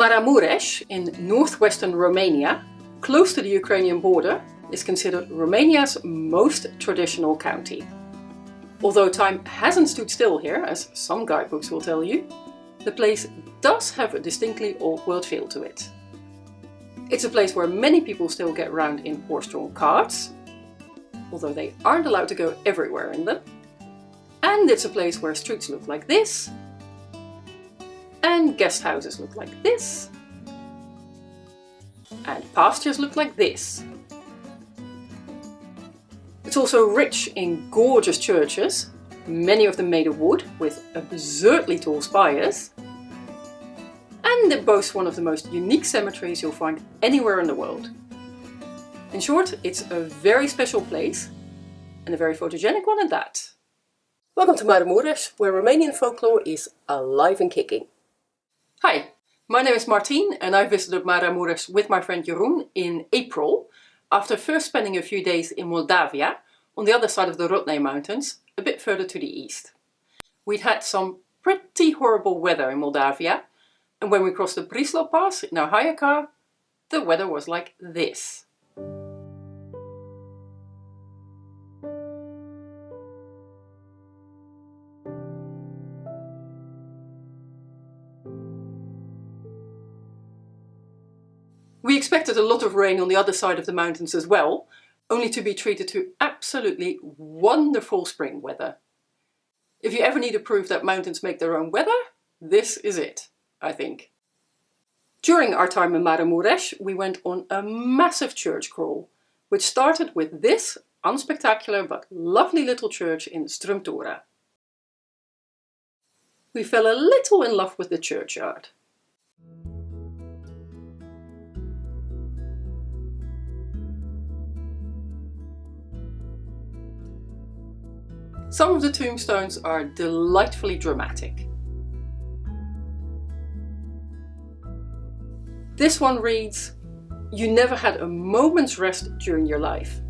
Maramuresh in northwestern Romania, close to the Ukrainian border, is considered Romania's most traditional county. Although time hasn't stood still here, as some guidebooks will tell you, the place does have a distinctly old-world feel to it. It's a place where many people still get around in horse-drawn carts, although they aren't allowed to go everywhere in them. And it's a place where streets look like this, and guest houses look like this, and pastures look like this. It's also rich in gorgeous churches, many of them made of wood with absurdly tall spires, and it boasts one of the most unique cemeteries you'll find anywhere in the world. In short, it's a very special place, and a very photogenic one at that. Welcome to Maramuresh, where Romanian folklore is alive and kicking. Hi, my name is Martien and I visited Maramuresh with my friend Jeroen in April, after first spending a few days in Moldavia, on the other side of the Rotnei Mountains, a bit further to the east. We'd had some pretty horrible weather in Moldavia, and when we crossed the Brislo Pass in our hire car, the weather was like this. We expected a lot of rain on the other side of the mountains as well, only to be treated to absolutely wonderful spring weather. If you ever need to prove that mountains make their own weather, this is it, I think. During our time in Maramuresh, we went on a massive church crawl, which started with this unspectacular but lovely little church in Strâmtura. We fell a little in love with the churchyard. Some of the tombstones are delightfully dramatic. This one reads, "You never had a moment's rest during your life.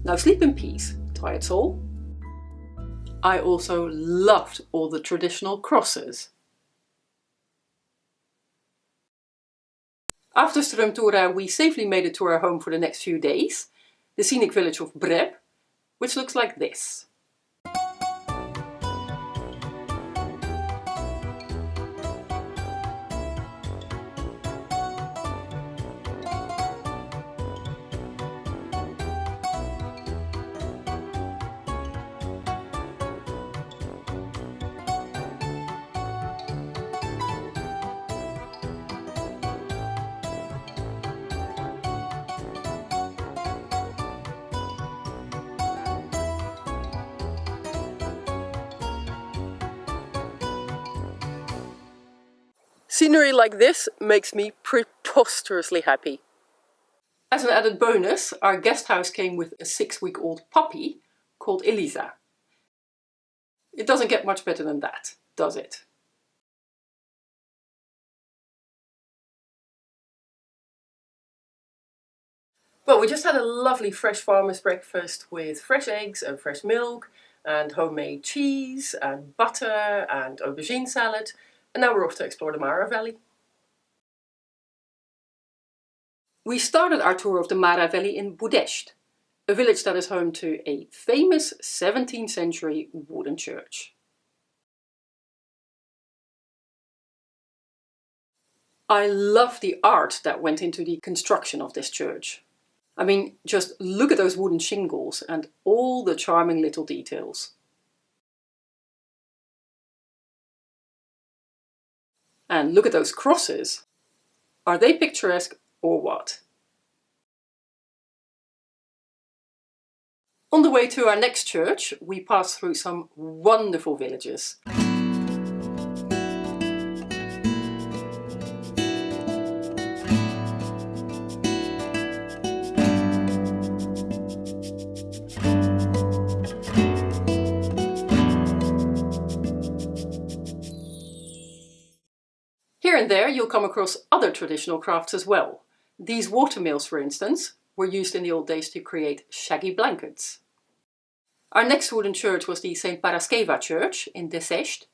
Now sleep in peace, tired soul." I also loved all the traditional crosses. After Strâmtura, we safely made it to our home for the next few days, the scenic village of Breb, which looks like this. Scenery like this makes me preposterously happy. As an added bonus, our guest house came with a 6-week-old puppy called Elisa. It doesn't get much better than that, does it? Well, we just had a lovely fresh farmer's breakfast with fresh eggs and fresh milk and homemade cheese and butter and aubergine salad. And now we're off to explore the Mara Valley. We started our tour of the Mara Valley in Budești, a village that is home to a famous 17th century wooden church. I love the art that went into the construction of this church. I mean, just look at those wooden shingles and all the charming little details. And look at those crosses. Are they picturesque or what? On the way to our next church, we passed through some wonderful villages. Here and there you'll come across other traditional crafts as well. These water mills, for instance, were used in the old days to create shaggy blankets. Our next wooden church was the St. Parascheva Church in Desești,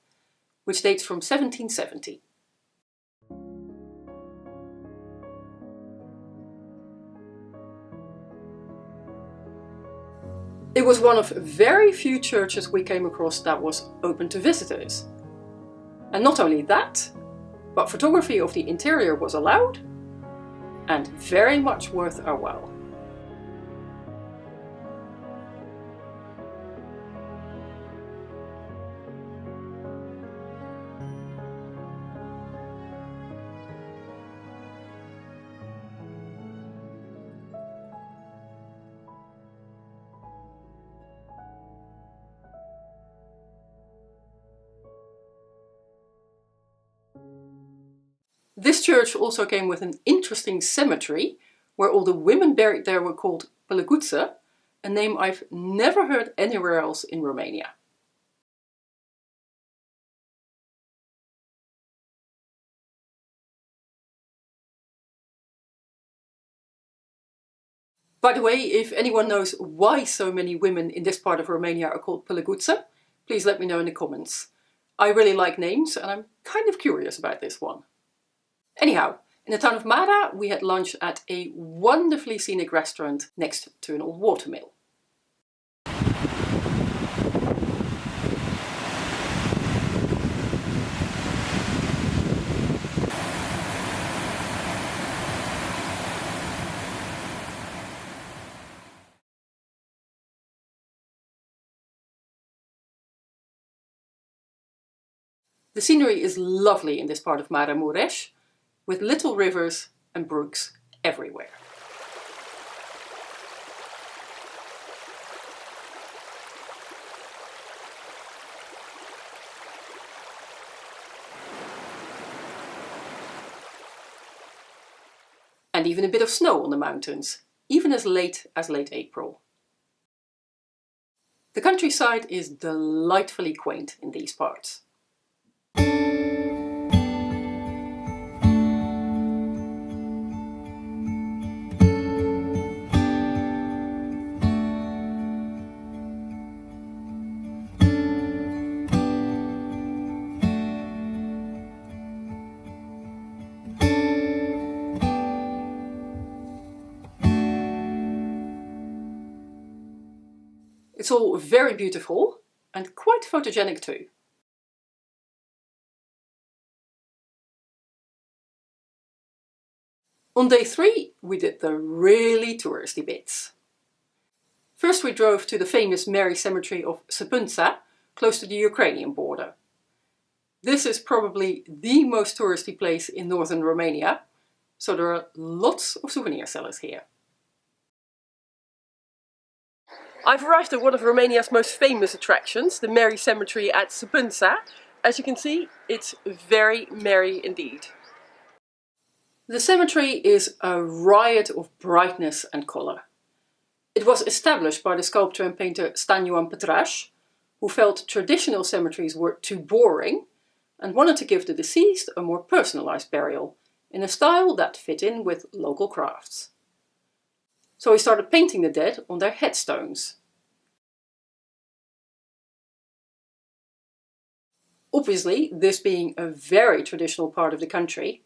which dates from 1770. It was one of very few churches we came across that was open to visitors. And not only that, but photography of the interior was allowed and very much worth our while. This church also came with an interesting cemetery, where all the women buried there were called Pelăguțe, a name I've never heard anywhere else in Romania. By the way, if anyone knows why so many women in this part of Romania are called Pelăguțe, please let me know in the comments. I really like names and I'm kind of curious about this one. Anyhow, in the town of Mara, we had lunch at a wonderfully scenic restaurant next to an old watermill. The scenery is lovely in this part of Maramureș, with little rivers and brooks everywhere. And even a bit of snow on the mountains, even as late April. The countryside is delightfully quaint in these parts. It's all very beautiful and quite photogenic too. On day 3, we did the really touristy bits. First we drove to the famous Mary Cemetery of Săpânța, close to the Ukrainian border. This is probably the most touristy place in northern Romania, so there are lots of souvenir sellers here. I've arrived at one of Romania's most famous attractions, the Mary Cemetery at Săpânța. As you can see, it's very merry indeed. The cemetery is a riot of brightness and colour. It was established by the sculptor and painter Stan Ioan Petraș, who felt traditional cemeteries were too boring and wanted to give the deceased a more personalised burial, in a style that fit in with local crafts. So he started painting the dead on their headstones. Obviously, this being a very traditional part of the country,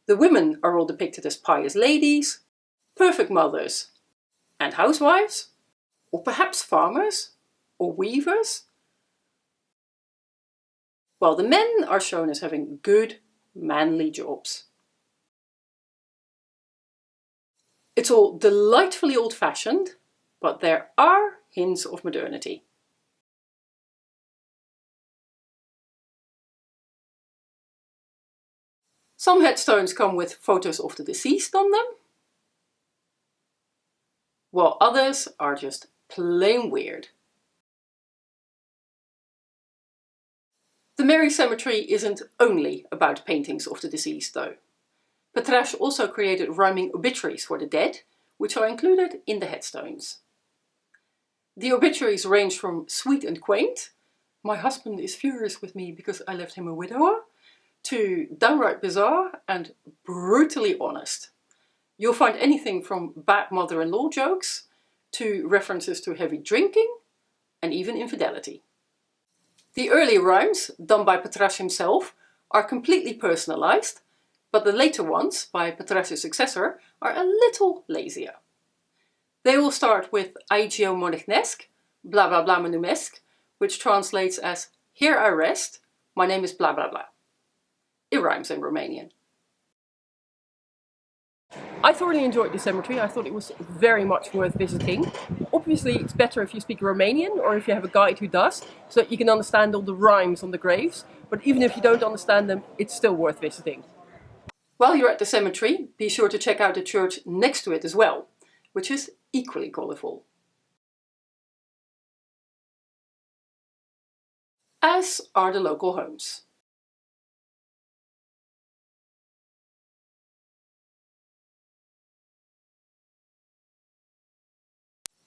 the women are all depicted as pious ladies, perfect mothers, and housewives, or perhaps farmers, or weavers, while the men are shown as having good, manly jobs. It's all delightfully old-fashioned, but there are hints of modernity. Some headstones come with photos of the deceased on them, while others are just plain weird. The Mary Cemetery isn't only about paintings of the deceased though. Petraș also created rhyming obituaries for the dead, which are included in the headstones. The obituaries range from sweet and quaint, "My husband is furious with me because I left him a widower," to downright bizarre and brutally honest. You'll find anything from bad mother-in-law jokes to references to heavy drinking and even infidelity. The early rhymes, done by Petraș himself, are completely personalized, but the later ones, by Petraș's successor, are a little lazier. They all start with Aici eu mă odihnesc, bla bla bla mă numesc, which translates as here I rest, my name is blah blah blah. It rhymes in Romanian. I thoroughly enjoyed the cemetery. I thought it was very much worth visiting. Obviously, it's better if you speak Romanian or if you have a guide who does, so that you can understand all the rhymes on the graves. But even if you don't understand them, it's still worth visiting. While you're at the cemetery, be sure to check out the church next to it as well, which is equally colourful. As are the local homes.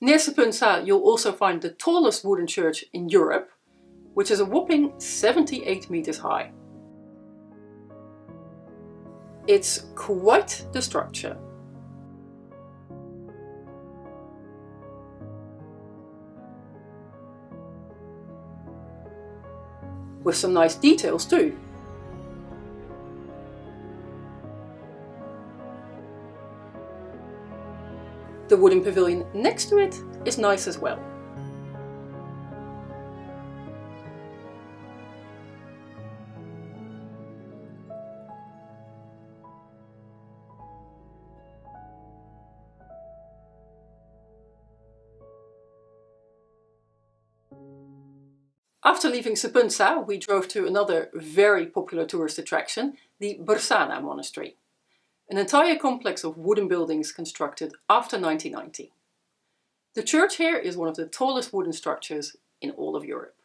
Near Săpânța, you'll also find the tallest wooden church in Europe, which is a whopping 78 meters high. It's quite the structure. With some nice details too. The wooden pavilion next to it is nice as well. After leaving Săpânța, we drove to another very popular tourist attraction, the Bărsana Monastery, an entire complex of wooden buildings constructed after 1990. The church here is one of the tallest wooden structures in all of Europe.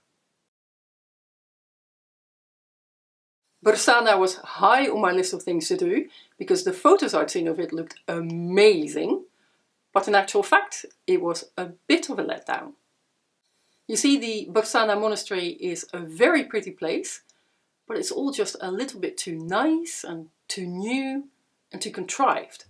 Bărsana was high on my list of things to do because the photos I'd seen of it looked amazing, but in actual fact it was a bit of a letdown. You see, the Bărsana Monastery is a very pretty place, but it's all just a little bit too nice and too new and too contrived.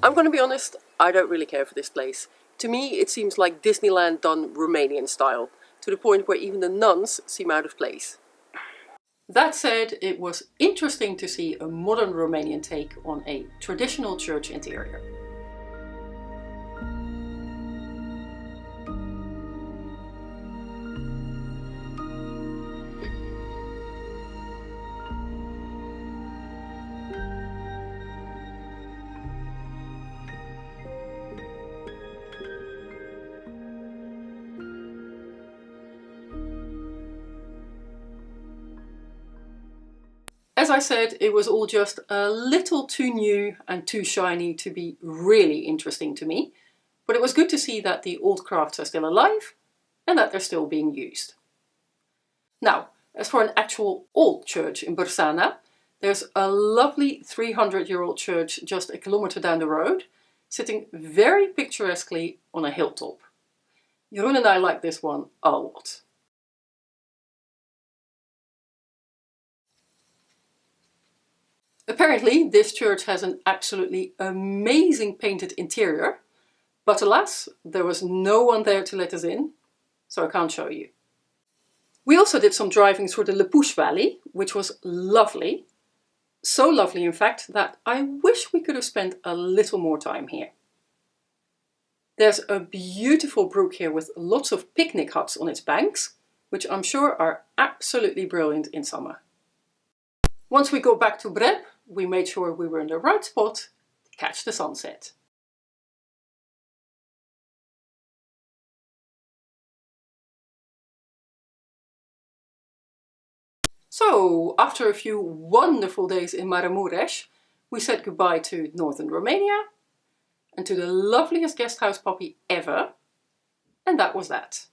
I'm going to be honest, I don't really care for this place. To me, it seems like Disneyland done Romanian style, to the point where even the nuns seem out of place. That said, it was interesting to see a modern Romanian take on a traditional church interior. As I said, it was all just a little too new and too shiny to be really interesting to me, but it was good to see that the old crafts are still alive and that they're still being used. Now, as for an actual old church in Bărsana, there's a lovely 300-year-old church just a kilometer down the road, sitting very picturesquely on a hilltop. Jeroen and I like this one a lot. Apparently, this church has an absolutely amazing painted interior, but alas, there was no one there to let us in, so I can't show you. We also did some driving through the Lăpuș Valley, which was lovely. So lovely, in fact, that I wish we could have spent a little more time here. There's a beautiful brook here with lots of picnic huts on its banks, which I'm sure are absolutely brilliant in summer. Once we got back to Breb, we made sure we were in the right spot to catch the sunset. So, after a few wonderful days in Maramureș, we said goodbye to northern Romania and to the loveliest guest house puppy ever, and that was that.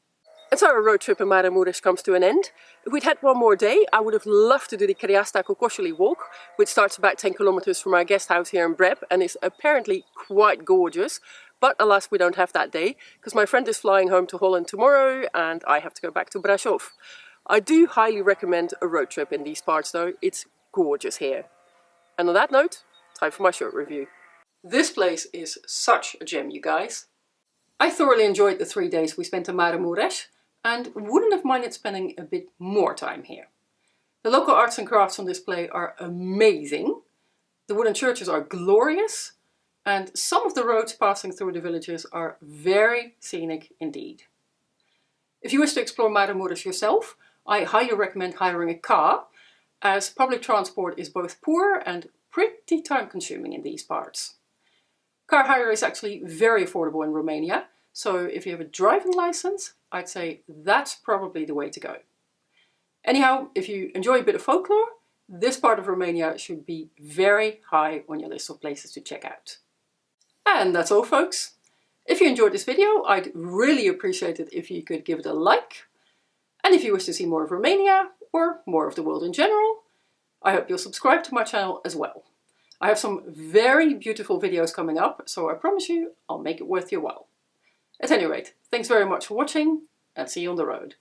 And so our road trip in Maramureș comes to an end. If we'd had one more day, I would have loved to do the Căreasta Cocoșului walk, which starts about 10 kilometers from our guest house here in Breb and is apparently quite gorgeous. But alas, we don't have that day, because my friend is flying home to Holland tomorrow and I have to go back to Brașov. I do highly recommend a road trip in these parts though, it's gorgeous here. And on that note, time for my short review. This place is such a gem, you guys. I thoroughly enjoyed the 3 days we spent in Maramuresh and wouldn't have minded spending a bit more time here. The local arts and crafts on display are amazing, the wooden churches are glorious, and some of the roads passing through the villages are very scenic indeed. If you wish to explore Maramuresh yourself, I highly recommend hiring a car, as public transport is both poor and pretty time-consuming in these parts. Car hire is actually very affordable in Romania, so if you have a driving license, I'd say that's probably the way to go. Anyhow, if you enjoy a bit of folklore, this part of Romania should be very high on your list of places to check out. And that's all, folks. If you enjoyed this video, I'd really appreciate it if you could give it a like. And if you wish to see more of Romania, or more of the world in general, I hope you'll subscribe to my channel as well. I have some very beautiful videos coming up, so I promise you I'll make it worth your while. At any rate, thanks very much for watching, and see you on the road.